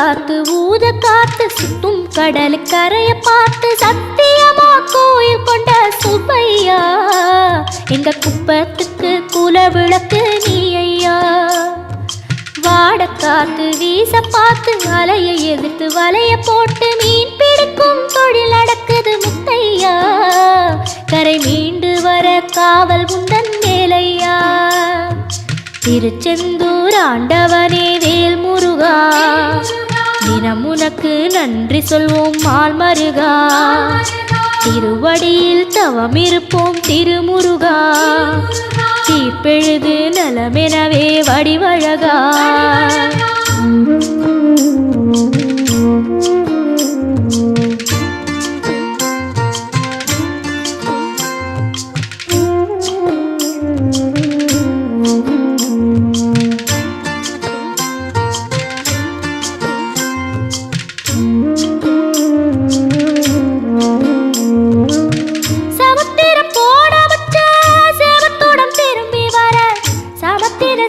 காத்து ஊத காத்து சுத்தும் கடல் கரைய பார்த்து சத்தியமா கோயில் கொண்ட சுப்பையா எங்க குப்பத்துக்கு குல விளக்கு நீ ஐயா. வாட காத்து வீச பார்த்து அலையை எதிர்த்து வலைய போட்டு மீன் பிடிக்கும் தொழில் நடக்குது முத்தையா. கரை மீண்டு வர காவல் உந்தன் வேலையா. திருச்செந்தூர் ஆண்டவனே வேல் முருகா தினம் உனக்கு நன்றி சொல்வோம் மால் மருகா. திருவடியில் தவம் இருப்போம் திருமுருகா. தீப்பெழுது நலமெனவே வடிவழகா.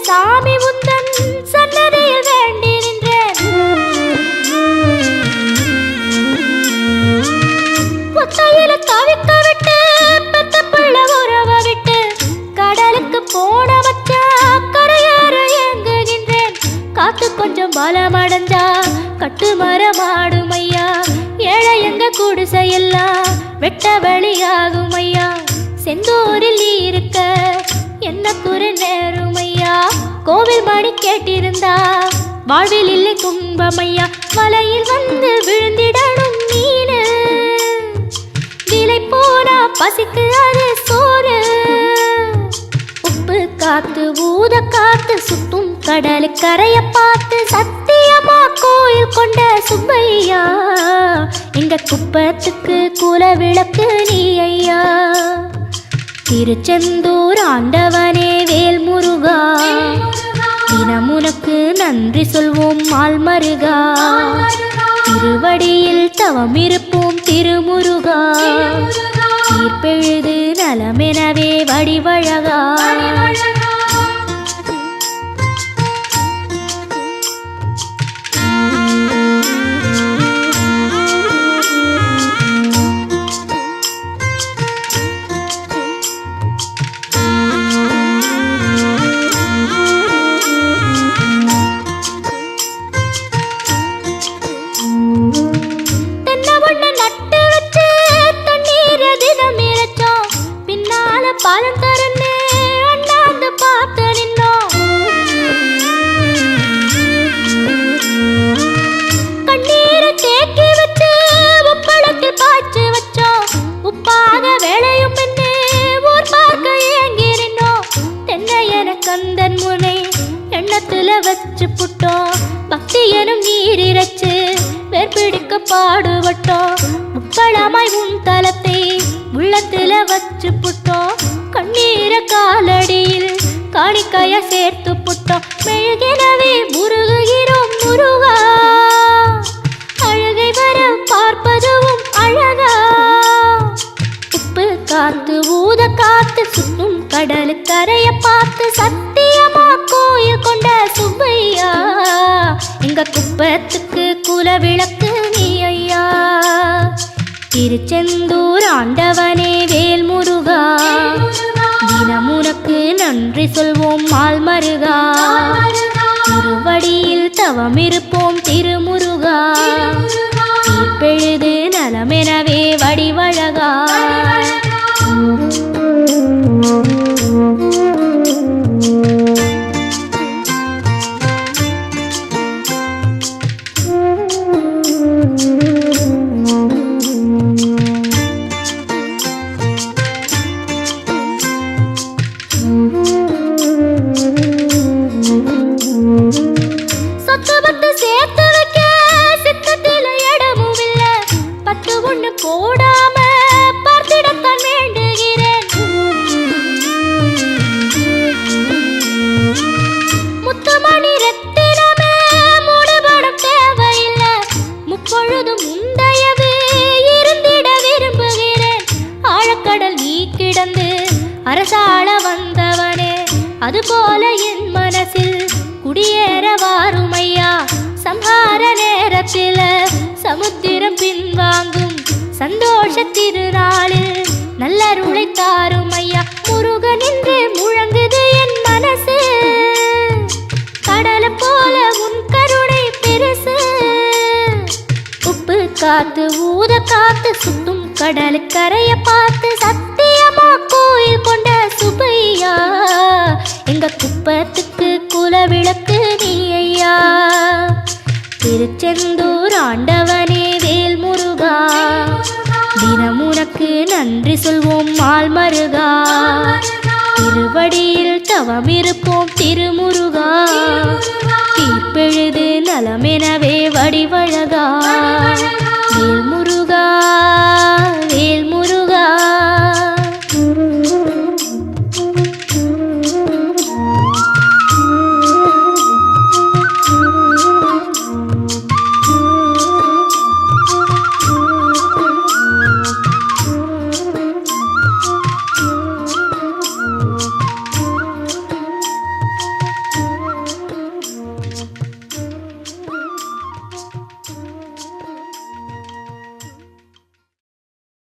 சாமி உந்தன் சன்னதியில் வேண்டி நின்றேன். ஒத்தையில தவிக்க விட்டு பெத்த பிள்ளை உறவ விட்டு கடலுக்கு போன வச்சா கரையேற ஏங்குகின்றேன். காத்து கொஞ்சம் பலமடைஞ்சா கட்டு மரமாடும் ஐயா. ஏழை எங்க குடிசையெல்லாம் வெட்ட வெளியாகும் ஐயா. செந்தூரில் நீ இருக்க என்ன குறை நேருமையா. கோவில் மணி கேட்டிருந்தா வாழ்வில் இல்லை துன்பமையா. வலையில் வந்து விழுந்திடணும் மீனு விலை போனா பசிக்கு அது சோறு. உப்பு காத்து ஊத காத்து சுத்தும் கடல் கரைய பார்த்து சத்தியமா கோயில் கொண்ட சுப்பையா எங்க குப்பத்துக்கு குல விளக்கு நீ ஐயா. திருச்செந்தூர் ஆண்டவனே வேல் முருகா தினம் உனக்கு நன்றி சொல்வோம் மால் மருகா. திருவடியில் தவம் இருப்போம் திருமுருகா. தீர்ப்பெழுது நலமெனவே வடிவழகா. பாலம் தரனே அண்ணாந்து பார்த்து நின்னோம். கண்ணீரை தேக்கி வச்சு உப்பளத்தில் பாய்ச்சி வச்சோம். உப்பாக வேலையும் பெண்ணே ஊர் பார்க்க ஏங்கிருந்தோம். தென்னை என கந்தன் முனை எண்ணத்துல வச்சு புட்டோம். பக்தி எனும் நீர் இறைச்சு வேர்பிடிக்க பாடுபட்டோம். முப்பளமாய் உன் தலத்தை உள்ளத்துல வச்சு புட்டோம். கண்ணீர காலடியில் காணிக்கைய சேர்த்து புட்டோம். மெழுகினவே முருகுகிறோம் முருகா. அழகை வர பார்ப்பதுவும் அழகா. உப்பு காத்து ஊத காத்து சுத்தும் கடல் கரைய பார்த்து சத்தியமா கோயில் கொண்ட சுப்பையா எங்க குப்பத்துக்கு குல விளக்கு நீ ஐயா. திருச்செந்தூர் ஆண்டவனே வேல் முருகா தினம் உனக்கு நன்றி சொல்வோம் மால் மருகா. திருவடியில் தவம் இருப்போம் திருமுருகா. தீர்ப்பெழுது நலமெனவே வடிவழகா. போடாம பார்த்திடத்தான் வேண்டுகிறேன். முத்துமணி ரத்தினமே மூடுபடம் தேவையில்லை. முப்பொழுதும் முந்தையவே இருந்திட விரும்புகிறேன். ஆழக்கடல் நீ கிடந்து அரசாள வந்தவனே அதுபோல என் மனசில் குடியேற வாருமையா. சம்ஹார நேரத்தில சமுத்திரம் பின்வாங்கும் சந்தோஷ திருநாளில் நல்லருளை தாரும் ஐயா முருகன் என்று முழங்குது என் மனசு கடலை போல உன் கருணை பெருசு உப்பு காத்து ஊத காத்து சுத்தும் கடலு கரைய பார்த்து சத்தியமா கோயில் கொண்ட சுப்பையா எங்க குப்பத்துக்கு குலவிளக்கு நீ ஐயா திருச்செந்தூர் ஆண்டவனே வேல் முருகா தினம் உனக்கு நன்றி சொல்வோம் மால் மருகா திருவடியில் தவம் இருப்போம் திருமுருகா தீர்ப்பெழுது நலமெனவே வடிவழகா